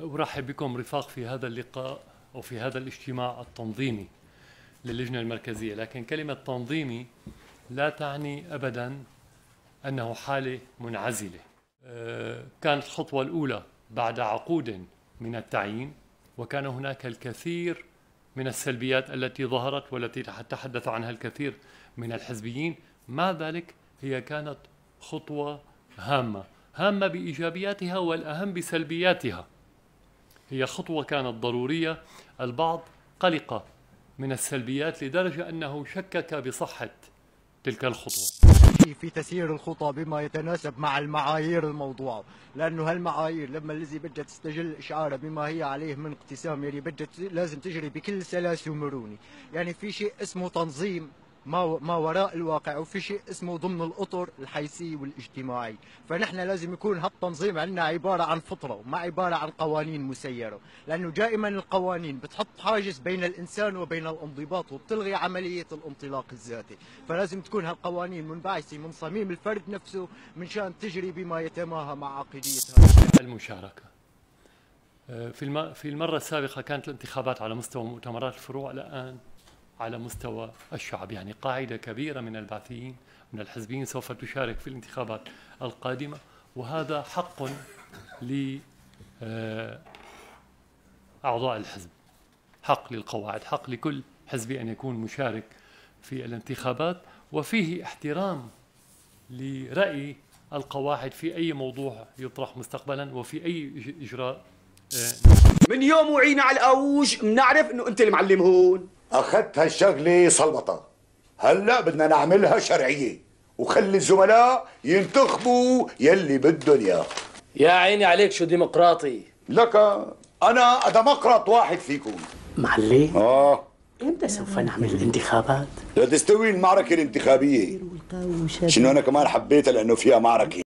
أرحب بكم رفاق في هذا اللقاء وفي هذا الاجتماع التنظيمي للجنة المركزية، لكن كلمة تنظيمي لا تعني أبدا أنه حالة منعزلة. كانت الخطوة الأولى بعد عقود من التعيين، وكان هناك الكثير من السلبيات التي ظهرت والتي تحدث عنها الكثير من الحزبيين. مع ذلك هي كانت خطوة هامة بإيجابياتها والأهم بسلبياتها. هي خطوة كانت ضرورية. البعض قلق من السلبيات لدرجة أنه شكك بصحة تلك الخطوة. في تسيير الخطى بما يتناسب مع المعايير الموضوعة، لأنه هالمعايير لما الذي بدها تستجل إشعارها بما هي عليه من اقتسام، يعني بدها لازم تجري بكل سلاسة ومرونة. يعني في شيء اسمه تنظيم ما وراء الواقع، وفي شيء اسمه ضمن الأطر الحيثية والاجتماعي. فنحن لازم يكون هالتنظيم عندنا عبارة عن فطرة وما عبارة عن قوانين مسيرة، لأنه دائما القوانين بتحط حاجز بين الإنسان وبين الانضباط وبتلغي عملية الانطلاق الذاتي. فلازم تكون هالقوانين منبعثة من صميم الفرد نفسه من شان تجري بما يتماهى مع عقيدتها. المشاركة في المرة السابقة كانت الانتخابات على مستوى مؤتمرات الفروع، الآن على مستوى الشعب. يعني قاعدة كبيرة من البعثيين من الحزبيين سوف تشارك في الانتخابات القادمة، وهذا حق لأعضاء الحزب، حق للقواعد، حق لكل حزبي أن يكون مشارك في الانتخابات، وفيه احترام لرأي القواعد في أي موضوع يطرح مستقبلا وفي أي إجراء. من يوم وعينا على الأوج بنعرف إنه أنت المعلم هون. أخذت هالشغلة صلبطة، هلأ بدنا نعملها شرعية وخلي الزملاء ينتخبوا يلي بدهم إياه. يا عيني عليك شو ديمقراطي. لك أنا ديمقراط واحد فيكم. معلم امتى سوف نعمل الانتخابات؟ لتستوي المعركة الانتخابية. شنو أنا كمان حبيتها لأنه فيها معركة.